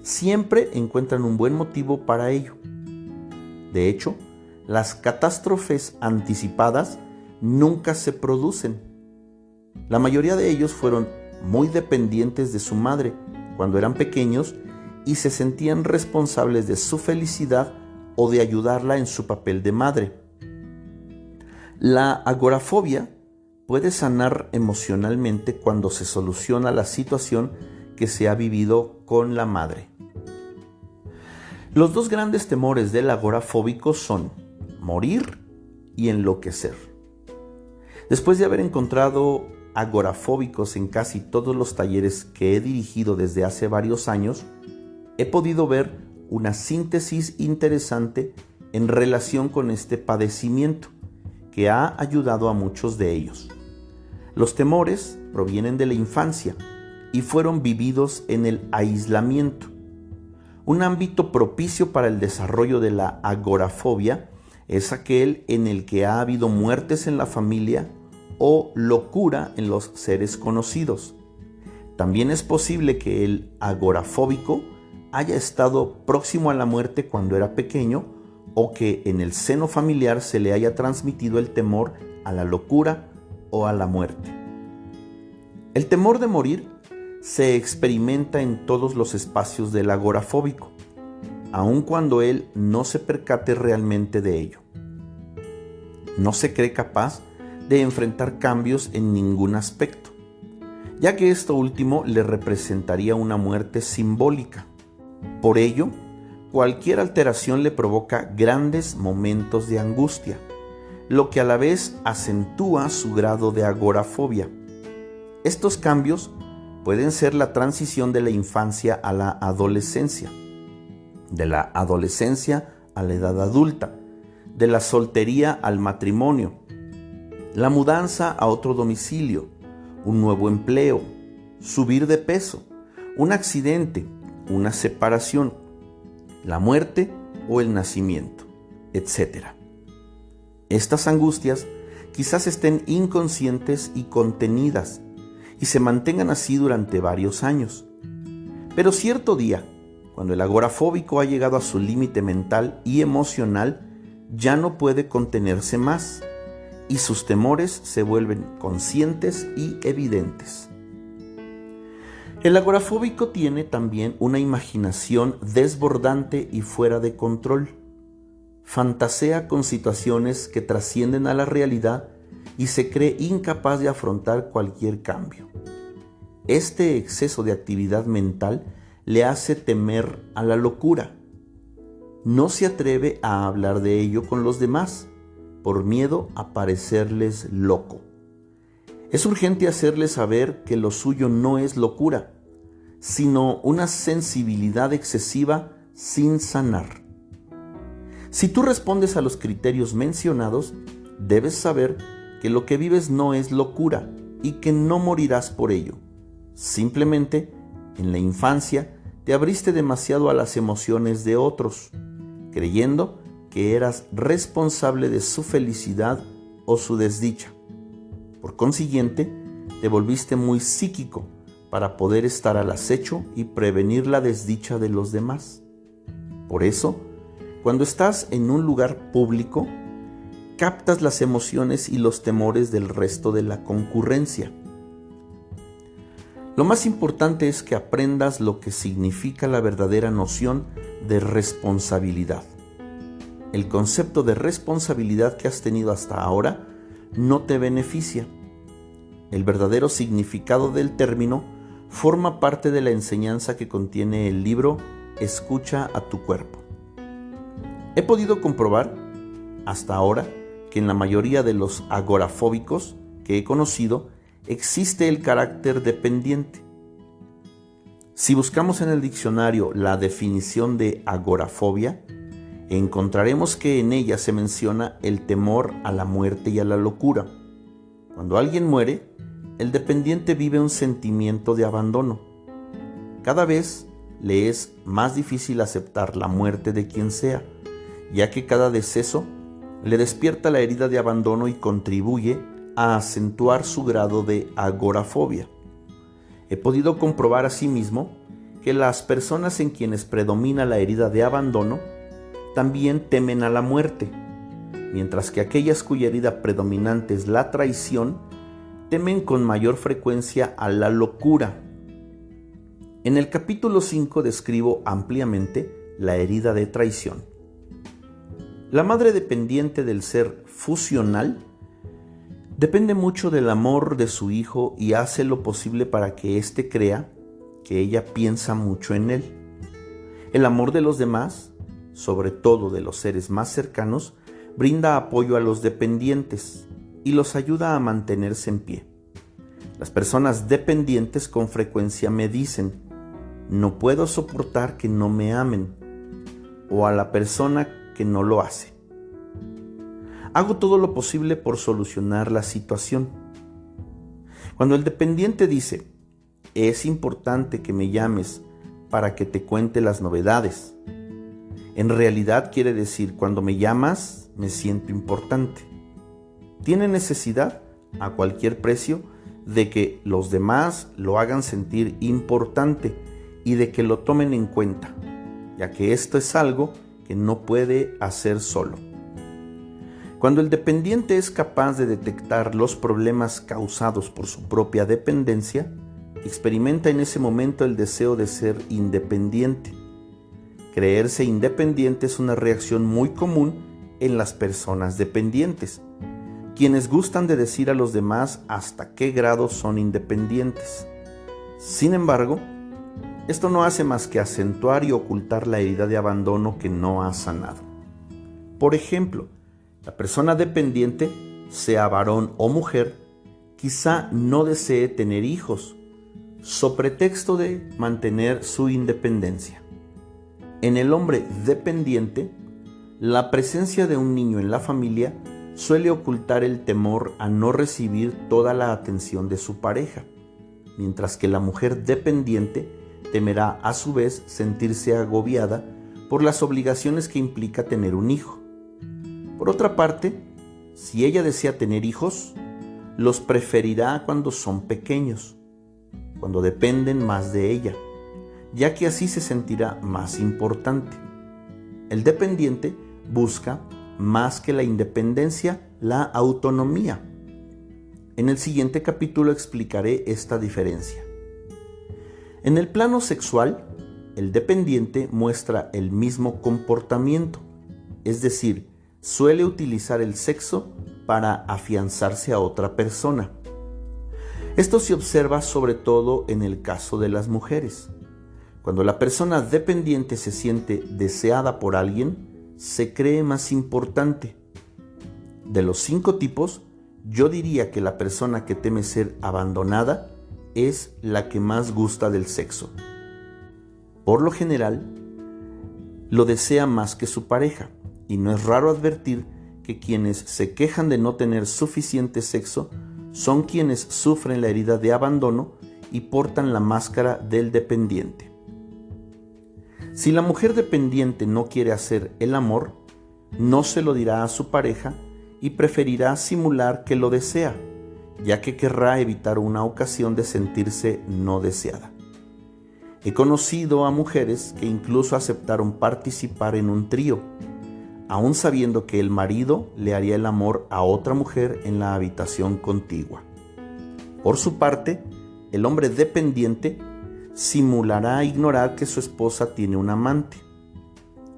Siempre encuentran un buen motivo para ello. De hecho, las catástrofes anticipadas nunca se producen. La mayoría de ellos fueron muy dependientes de su madre cuando eran pequeños y se sentían responsables de su felicidad o de ayudarla en su papel de madre. La agorafobia puede sanar emocionalmente cuando se soluciona la situación que se ha vivido con la madre. Los dos grandes temores del agorafóbico son morir y enloquecer. Después de haber encontrado agorafóbicos en casi todos los talleres que he dirigido desde hace varios años, he podido ver una síntesis interesante en relación con este padecimiento que ha ayudado a muchos de ellos. Los temores provienen de la infancia y fueron vividos en el aislamiento. Un ámbito propicio para el desarrollo de la agorafobia es aquel en el que ha habido muertes en la familia o locura en los seres conocidos. También es posible que el agorafóbico haya estado próximo a la muerte cuando era pequeño o que en el seno familiar se le haya transmitido el temor a la locura o a la muerte. El temor de morir se experimenta en todos los espacios del agorafóbico, aun cuando él no se percate realmente de ello. No se cree capaz de enfrentar cambios en ningún aspecto, ya que esto último le representaría una muerte simbólica. Por ello, cualquier alteración le provoca grandes momentos de angustia, lo que a la vez acentúa su grado de agorafobia. Estos cambios pueden ser la transición de la infancia a la adolescencia, de la adolescencia a la edad adulta, de la soltería al matrimonio, la mudanza a otro domicilio, un nuevo empleo, subir de peso, un accidente, una separación, la muerte o el nacimiento, etc. Estas angustias quizás estén inconscientes y contenidas y se mantengan así durante varios años. Pero cierto día, cuando el agorafóbico ha llegado a su límite mental y emocional, ya no puede contenerse más y sus temores se vuelven conscientes y evidentes. El agorafóbico tiene también una imaginación desbordante y fuera de control. Fantasea con situaciones que trascienden a la realidad y se cree incapaz de afrontar cualquier cambio. Este exceso de actividad mental le hace temer a la locura. No se atreve a hablar de ello con los demás por miedo a parecerles loco. Es urgente hacerles saber que lo suyo no es locura, sino una sensibilidad excesiva sin sanar. Si tú respondes a los criterios mencionados, debes saber que lo que vives no es locura y que no morirás por ello. Simplemente, en la infancia, te abriste demasiado a las emociones de otros, creyendo que eras responsable de su felicidad o su desdicha. Por consiguiente, te volviste muy psíquico para poder estar al acecho y prevenir la desdicha de los demás. Por eso, cuando estás en un lugar público, captas las emociones y los temores del resto de la concurrencia. Lo más importante es que aprendas lo que significa la verdadera noción de responsabilidad. El concepto de responsabilidad que has tenido hasta ahora no te beneficia. El verdadero significado del término forma parte de la enseñanza que contiene el libro Escucha a tu cuerpo. He podido comprobar hasta ahora que en la mayoría de los agorafóbicos que he conocido existe el carácter dependiente. Si buscamos en el diccionario la definición de agorafobia, encontraremos que en ella se menciona el temor a la muerte y a la locura. Cuando alguien muere, el dependiente vive un sentimiento de abandono. Cada vez le es más difícil aceptar la muerte de quien sea, ya que cada deceso le despierta la herida de abandono y contribuye a acentuar su grado de agorafobia. He podido comprobar asimismo que las personas en quienes predomina la herida de abandono también temen a la muerte, mientras que aquellas cuya herida predominante es la traición temen con mayor frecuencia a la locura. En el capítulo 5 describo ampliamente la herida de traición. La madre dependiente del ser fusional depende mucho del amor de su hijo y hace lo posible para que éste crea que ella piensa mucho en él. El amor de los demás, sobre todo de los seres más cercanos, brinda apoyo a los dependientes y los ayuda a mantenerse en pie. Las personas dependientes con frecuencia me dicen: no puedo soportar que no me amen, o a la persona que no lo hace. Hago todo lo posible por solucionar la situación. Cuando el dependiente dice: es importante que me llames para que te cuente las novedades, en realidad quiere decir: cuando me llamas, me siento importante. Tiene necesidad, a cualquier precio, de que los demás lo hagan sentir importante y de que lo tomen en cuenta, ya que esto es algo que no puede hacer solo. Cuando el dependiente es capaz de detectar los problemas causados por su propia dependencia, experimenta en ese momento el deseo de ser independiente. Creerse independiente es una reacción muy común en las personas dependientes, quienes gustan de decir a los demás hasta qué grado son independientes. Sin embargo, esto no hace más que acentuar y ocultar la herida de abandono que no ha sanado. Por ejemplo, la persona dependiente, sea varón o mujer, quizá no desee tener hijos, so pretexto de mantener su independencia. En el hombre dependiente, la presencia de un niño en la familia suele ocultar el temor a no recibir toda la atención de su pareja, mientras que la mujer dependiente temerá a su vez sentirse agobiada por las obligaciones que implica tener un hijo. Por otra parte, si ella desea tener hijos, los preferirá cuando son pequeños, cuando dependen más de ella, ya que así se sentirá más importante. El dependiente busca, más que la independencia, la autonomía. En el siguiente capítulo explicaré esta diferencia. En el plano sexual, el dependiente muestra el mismo comportamiento, es decir, suele utilizar el sexo para afianzarse a otra persona. Esto se observa sobre todo en el caso de las mujeres. Cuando la persona dependiente se siente deseada por alguien, se cree más importante. De los 5 tipos, yo diría que la persona que teme ser abandonada es la que más gusta del sexo. Por lo general, lo desea más que su pareja, y no es raro advertir que quienes se quejan de no tener suficiente sexo son quienes sufren la herida de abandono y portan la máscara del dependiente. Si la mujer dependiente no quiere hacer el amor, no se lo dirá a su pareja y preferirá simular que lo desea, ya que querrá evitar una ocasión de sentirse no deseada. He conocido a mujeres que incluso aceptaron participar en un trío, aún sabiendo que el marido le haría el amor a otra mujer en la habitación contigua. Por su parte, el hombre dependiente simulará ignorar que su esposa tiene un amante.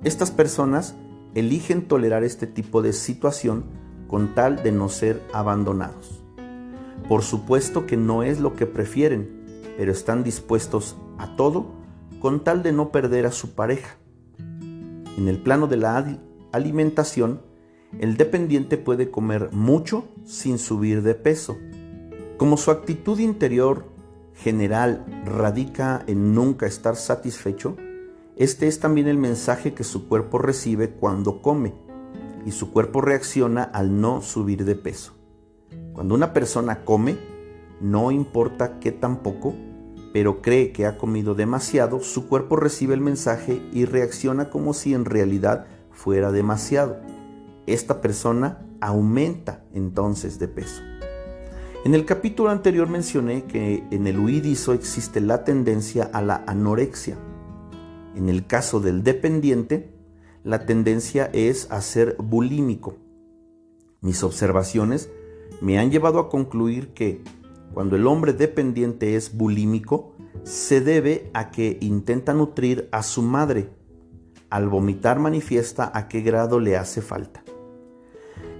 Estas personas eligen tolerar este tipo de situación con tal de no ser abandonados. Por supuesto que no es lo que prefieren, pero están dispuestos a todo con tal de no perder a su pareja. En el plano de la alimentación, el dependiente puede comer mucho sin subir de peso. Como su actitud interior general radica en nunca estar satisfecho, este es también el mensaje que su cuerpo recibe cuando come, y su cuerpo reacciona al no subir de peso. Cuando una persona come, no importa qué tan poco, pero cree que ha comido demasiado, su cuerpo recibe el mensaje y reacciona como si en realidad fuera demasiado. Esta persona aumenta entonces de peso. En el capítulo anterior mencioné que en el huidizo existe la tendencia a la anorexia. En el caso del dependiente, la tendencia es a ser bulímico. Mis observaciones me han llevado a concluir que cuando el hombre dependiente es bulímico, se debe a que intenta nutrir a su madre. Al vomitar manifiesta a qué grado le hace falta.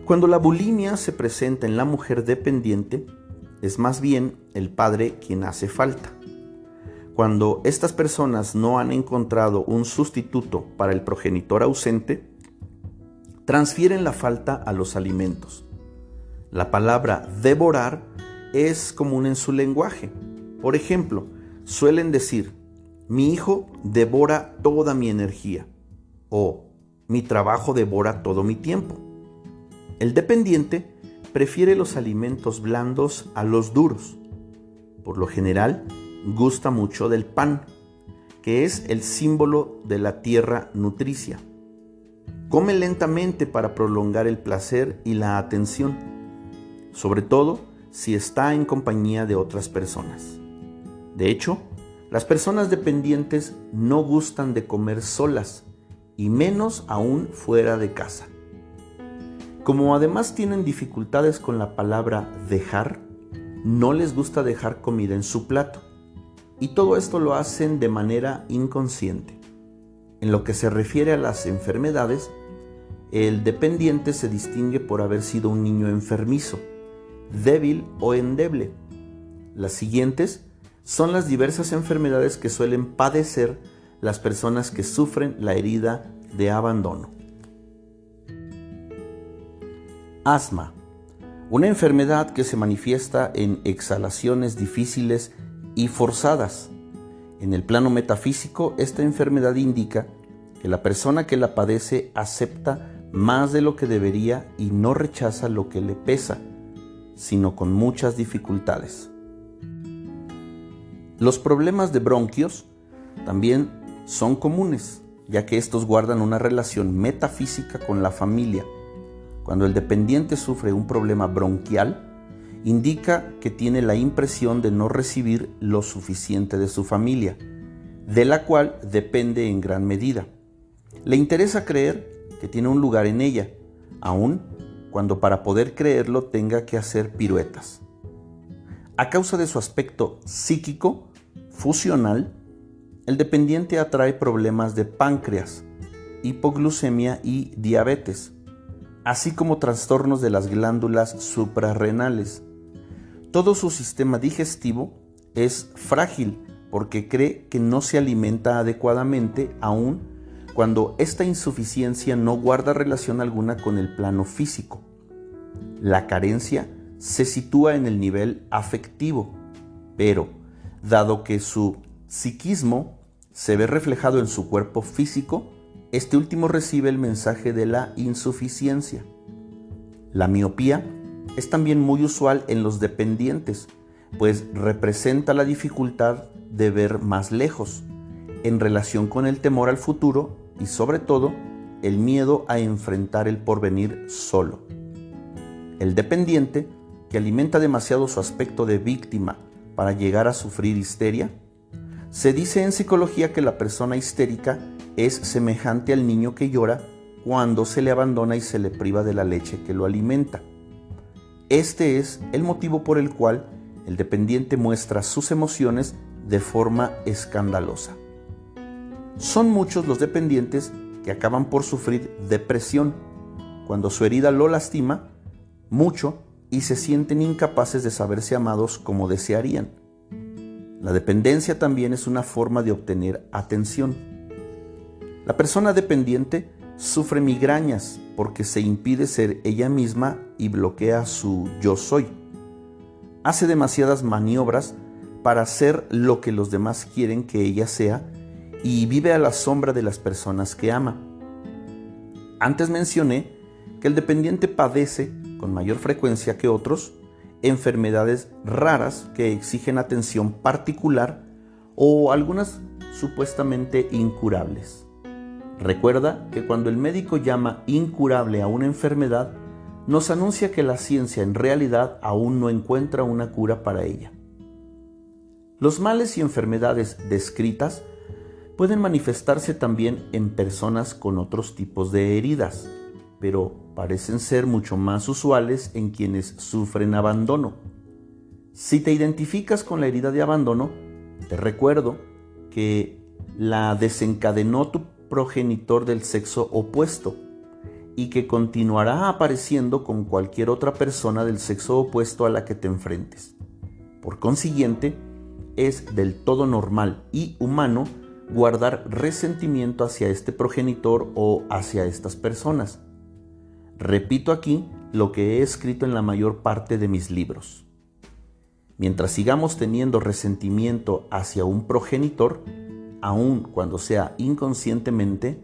Cuando la bulimia se presenta en la mujer dependiente, es más bien el padre quien hace falta. Cuando estas personas no han encontrado un sustituto para el progenitor ausente, transfieren la falta a los alimentos. La palabra devorar es común en su lenguaje. Por ejemplo, suelen decir: mi hijo devora toda mi energía, o mi trabajo devora todo mi tiempo. El dependiente prefiere los alimentos blandos a los duros. Por lo general, gusta mucho del pan, que es el símbolo de la tierra nutricia. Come lentamente para prolongar el placer y la atención, sobre todo si está en compañía de otras personas. De hecho, las personas dependientes no gustan de comer solas, y menos aún fuera de casa. Como además tienen dificultades con la palabra dejar, no les gusta dejar comida en su plato, y todo esto lo hacen de manera inconsciente. En lo que se refiere a las enfermedades, el dependiente se distingue por haber sido un niño enfermizo, débil o endeble. Las siguientes son las diversas enfermedades que suelen padecer las personas que sufren la herida de abandono. Asma, una enfermedad que se manifiesta en exhalaciones difíciles y forzadas. En el plano metafísico, esta enfermedad indica que la persona que la padece acepta más de lo que debería y no rechaza lo que le pesa, sino con muchas dificultades. Los problemas de bronquios también son comunes, ya que estos guardan una relación metafísica con la familia. Cuando el dependiente sufre un problema bronquial, indica que tiene la impresión de no recibir lo suficiente de su familia, de la cual depende en gran medida. Le interesa creer que tiene un lugar en ella, aun cuando para poder creerlo tenga que hacer piruetas. A causa de su aspecto psíquico, fusional, el dependiente atrae problemas de páncreas, hipoglucemia y diabetes, así como trastornos de las glándulas suprarrenales. Todo su sistema digestivo es frágil porque cree que no se alimenta adecuadamente, aun cuando esta insuficiencia no guarda relación alguna con el plano físico. La carencia se sitúa en el nivel afectivo, pero dado que su psiquismo se ve reflejado en su cuerpo físico, Este último recibe el mensaje de la insuficiencia. La miopía es también muy usual en los dependientes, pues representa la dificultad de ver más lejos, en relación con el temor al futuro y sobre todo el miedo a enfrentar el porvenir solo. El dependiente, que alimenta demasiado su aspecto de víctima para llegar a sufrir histeria, se dice en psicología que la persona histérica es semejante al niño que llora cuando se le abandona y se le priva de la leche que lo alimenta. Este es el motivo por el cual el dependiente muestra sus emociones de forma escandalosa. Son muchos los dependientes que acaban por sufrir depresión cuando su herida lo lastima mucho y se sienten incapaces de saberse amados como desearían. La dependencia también es una forma de obtener atención. La persona dependiente sufre migrañas porque se impide ser ella misma y bloquea su yo soy. Hace demasiadas maniobras para ser lo que los demás quieren que ella sea y vive a la sombra de las personas que ama. Antes mencioné que el dependiente padece, con mayor frecuencia que otros, enfermedades raras que exigen atención particular o algunas supuestamente incurables. Recuerda que cuando el médico llama incurable a una enfermedad, nos anuncia que la ciencia en realidad aún no encuentra una cura para ella. Los males y enfermedades descritas pueden manifestarse también en personas con otros tipos de heridas, pero parecen ser mucho más usuales en quienes sufren abandono. Si te identificas con la herida de abandono, te recuerdo que la desencadenó tu progenitor del sexo opuesto y que continuará apareciendo con cualquier otra persona del sexo opuesto a la que te enfrentes. Por consiguiente, es del todo normal y humano guardar resentimiento hacia este progenitor o hacia estas personas. Repito aquí lo que he escrito en la mayor parte de mis libros. Mientras sigamos teniendo resentimiento hacia un progenitor, aun cuando sea inconscientemente,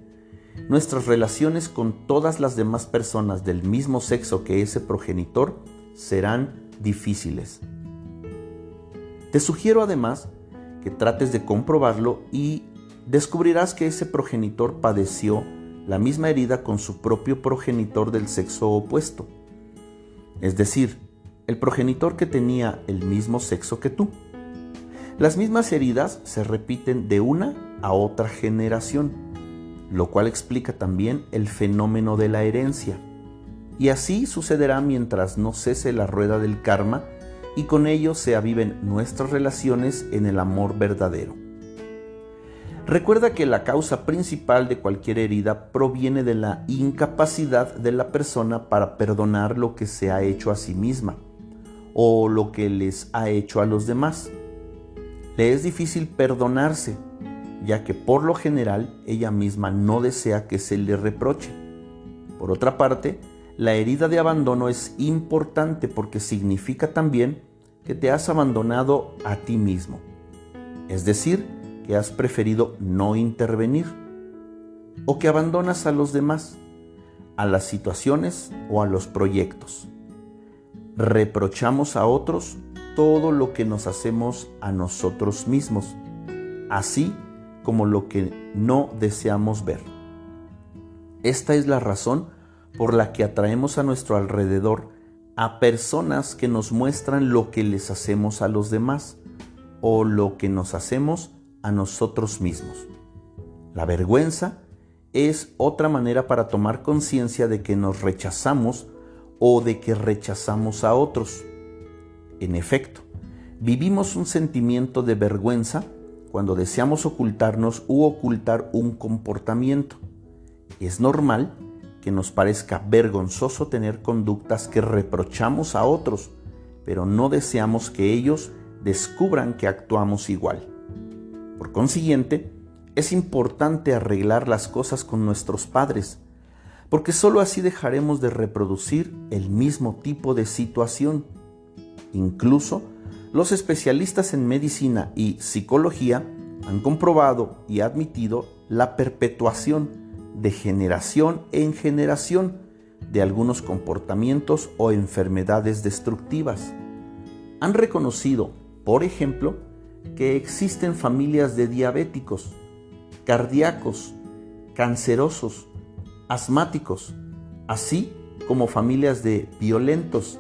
nuestras relaciones con todas las demás personas del mismo sexo que ese progenitor serán difíciles. Te sugiero además que trates de comprobarlo y descubrirás que ese progenitor padeció la misma herida con su propio progenitor del sexo opuesto, es decir, el progenitor que tenía el mismo sexo que tú. Las mismas heridas se repiten de una a otra generación, lo cual explica también el fenómeno de la herencia. Y así sucederá mientras no cese la rueda del karma y con ello se aviven nuestras relaciones en el amor verdadero. Recuerda que la causa principal de cualquier herida proviene de la incapacidad de la persona para perdonar lo que se ha hecho a sí misma o lo que les ha hecho a los demás. Le es difícil perdonarse, ya que por lo general ella misma no desea que se le reproche. Por otra parte, la herida de abandono es importante porque significa también que te has abandonado a ti mismo, es decir, que has preferido no intervenir, o que abandonas a los demás, a las situaciones o a los proyectos. Reprochamos a otros todo lo que nos hacemos a nosotros mismos, así como lo que no deseamos ver. Esta es la razón por la que atraemos a nuestro alrededor a personas que nos muestran lo que les hacemos a los demás o lo que nos hacemos a nosotros mismos. La vergüenza es otra manera para tomar conciencia de que nos rechazamos o de que rechazamos a otros. En efecto, vivimos un sentimiento de vergüenza cuando deseamos ocultarnos u ocultar un comportamiento. Es normal que nos parezca vergonzoso tener conductas que reprochamos a otros, pero no deseamos que ellos descubran que actuamos igual. Por consiguiente, es importante arreglar las cosas con nuestros padres, porque sólo así dejaremos de reproducir el mismo tipo de situación. Incluso, los especialistas en medicina y psicología han comprobado y admitido la perpetuación de generación en generación de algunos comportamientos o enfermedades destructivas. Han reconocido, por ejemplo, que existen familias de diabéticos, cardíacos, cancerosos, asmáticos, así como familias de violentos,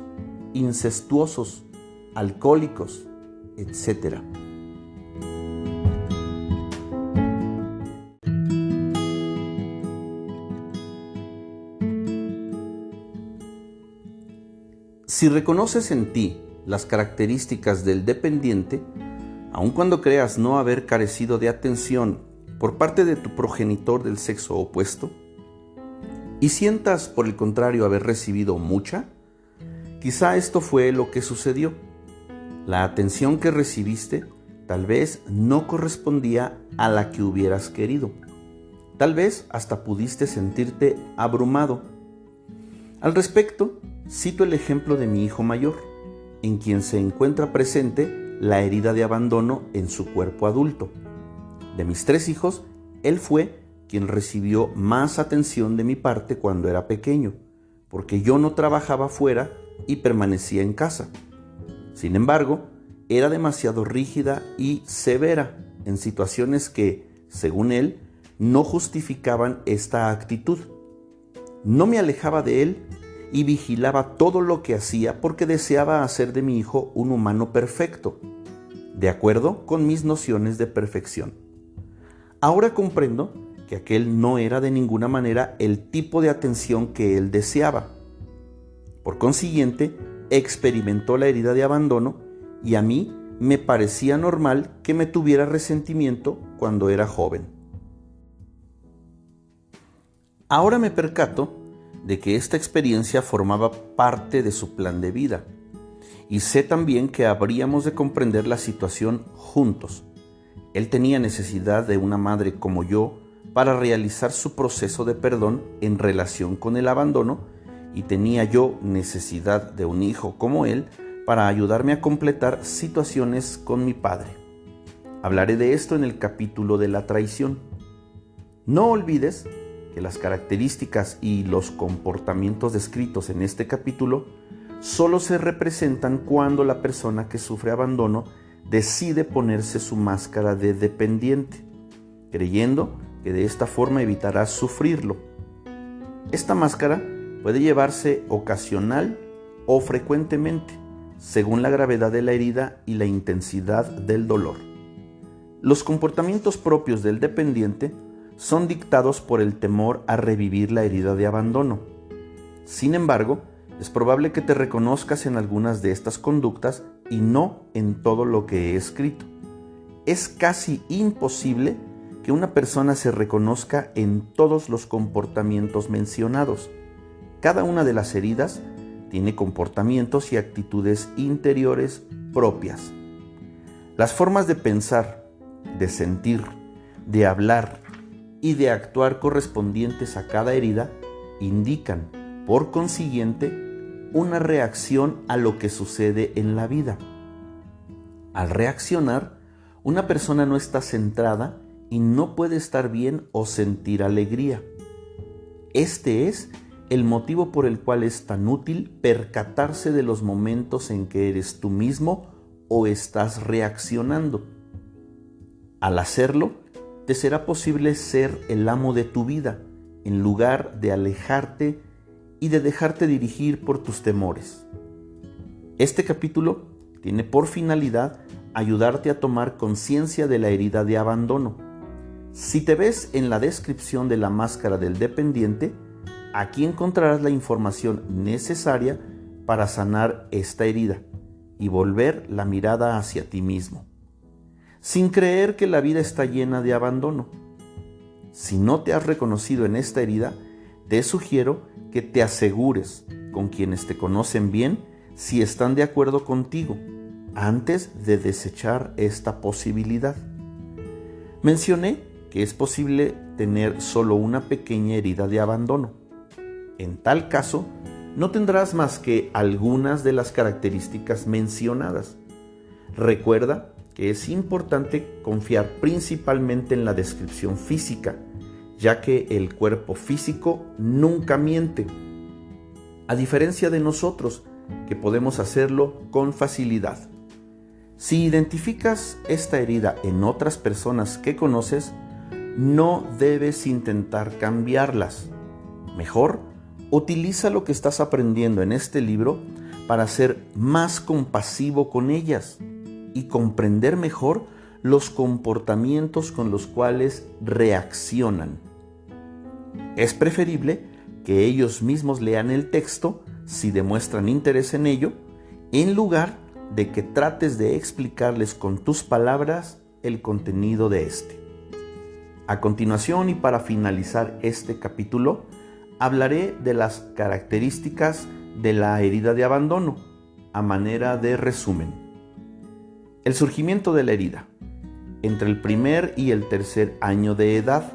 incestuosos, alcohólicos, etc. Si reconoces en ti las características del dependiente, aun cuando creas no haber carecido de atención por parte de tu progenitor del sexo opuesto, y sientas por el contrario haber recibido mucha, quizá esto fue lo que sucedió. La atención que recibiste tal vez no correspondía a la que hubieras querido. Tal vez hasta pudiste sentirte abrumado. Al respecto, cito el ejemplo de mi hijo mayor, en quien se encuentra presente la herida de abandono en su cuerpo adulto. De mis 3 hijos, él fue quien recibió más atención de mi parte cuando era pequeño, porque yo no trabajaba fuera y permanecía en casa. Sin embargo, era demasiado rígida y severa en situaciones que, según él, no justificaban esta actitud. No me alejaba de él y vigilaba todo lo que hacía porque deseaba hacer de mi hijo un humano perfecto, de acuerdo con mis nociones de perfección. Ahora comprendo que aquel no era de ninguna manera el tipo de atención que él deseaba. Por consiguiente, experimentó la herida de abandono y a mí me parecía normal que me tuviera resentimiento cuando era joven. Ahora me percato de que esta experiencia formaba parte de su plan de vida y sé también que habríamos de comprender la situación juntos. Él tenía necesidad de una madre como yo para realizar su proceso de perdón en relación con el abandono y tenía yo necesidad de un hijo como él para ayudarme a completar situaciones con mi padre. Hablaré de esto en el capítulo de la traición. No olvides que las características y los comportamientos descritos en este capítulo solo se representan cuando la persona que sufre abandono decide ponerse su máscara de dependiente, creyendo que de esta forma evitará sufrirlo. Esta máscara puede llevarse ocasional o frecuentemente, según la gravedad de la herida y la intensidad del dolor. Los comportamientos propios del dependiente son dictados por el temor a revivir la herida de abandono. Sin embargo, es probable que te reconozcas en algunas de estas conductas y no en todo lo que he escrito. Es casi imposible que una persona se reconozca en todos los comportamientos mencionados. Cada una de las heridas tiene comportamientos y actitudes interiores propias. Las formas de pensar, de sentir, de hablar y de actuar correspondientes a cada herida indican, por consiguiente, una reacción a lo que sucede en la vida. Al reaccionar, una persona no está centrada y no puede estar bien o sentir alegría. Este es el motivo por el cual es tan útil percatarse de los momentos en que eres tú mismo o estás reaccionando. Al hacerlo, te será posible ser el amo de tu vida, en lugar de alejarte y de dejarte dirigir por tus temores. Este capítulo tiene por finalidad ayudarte a tomar conciencia de la herida de abandono. Si te ves en la descripción de la máscara del dependiente, aquí encontrarás la información necesaria para sanar esta herida y volver la mirada hacia ti mismo, sin creer que la vida está llena de abandono. Si no te has reconocido en esta herida, te sugiero que te asegures con quienes te conocen bien si están de acuerdo contigo antes de desechar esta posibilidad. Mencioné que es posible tener solo una pequeña herida de abandono. En tal caso, no tendrás más que algunas de las características mencionadas. Recuerda que es importante confiar principalmente en la descripción física, ya que el cuerpo físico nunca miente, a diferencia de nosotros, que podemos hacerlo con facilidad. Si identificas esta herida en otras personas que conoces, no debes intentar cambiarlas. Mejor, utiliza lo que estás aprendiendo en este libro para ser más compasivo con ellas y comprender mejor los comportamientos con los cuales reaccionan. Es preferible que ellos mismos lean el texto si demuestran interés en ello, en lugar de que trates de explicarles con tus palabras el contenido de este. A continuación, y para finalizar este capítulo, hablaré de las características de la herida de abandono, a manera de resumen. El surgimiento de la herida, entre el primer y el tercer año de edad,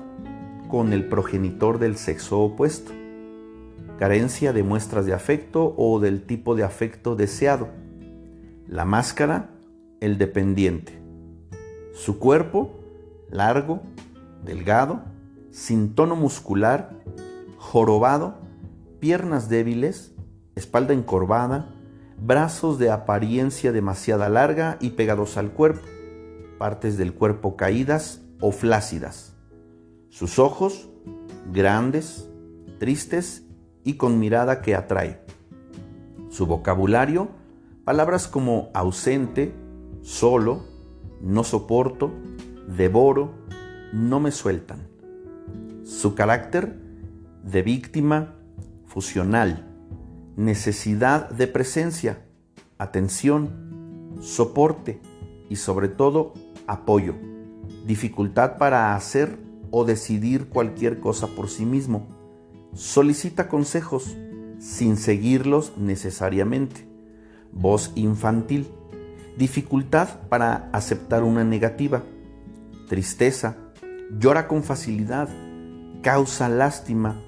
con el progenitor del sexo opuesto. Carencia de muestras de afecto o del tipo de afecto deseado. La máscara, el dependiente. Su cuerpo, largo, delgado, sin tono muscular, jorobado, piernas débiles, espalda encorvada, brazos de apariencia demasiado larga y pegados al cuerpo, partes del cuerpo caídas o flácidas. Sus ojos, grandes, tristes y con mirada que atrae. Su vocabulario, palabras como ausente, solo, no soporto, devoro, no me sueltan. Su carácter, de víctima, fusional, necesidad de presencia, atención, soporte y sobre todo apoyo, dificultad para hacer o decidir cualquier cosa por sí mismo. Solicita consejos sin seguirlos necesariamente. Voz infantil, dificultad para aceptar una negativa. Tristeza, llora con facilidad, causa lástima.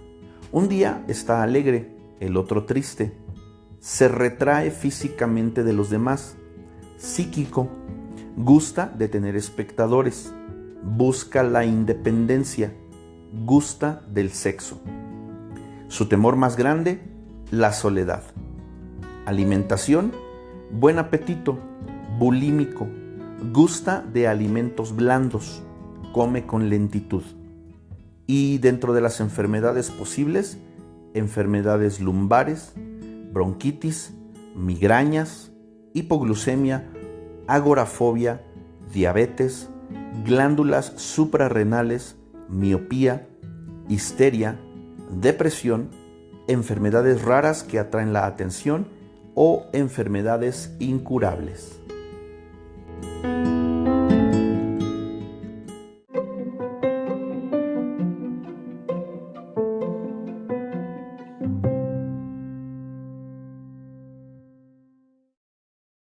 Un día está alegre, el otro triste. Se retrae físicamente de los demás. Psíquico, gusta de tener espectadores. Busca la independencia. Gusta del sexo. Su temor más grande, la soledad. Alimentación, buen apetito, bulímico, gusta de alimentos blandos, come con lentitud. Y dentro de las enfermedades posibles, enfermedades lumbares, bronquitis, migrañas, hipoglucemia, agorafobia, diabetes, glándulas suprarrenales, miopía, histeria, depresión, enfermedades raras que atraen la atención o enfermedades incurables.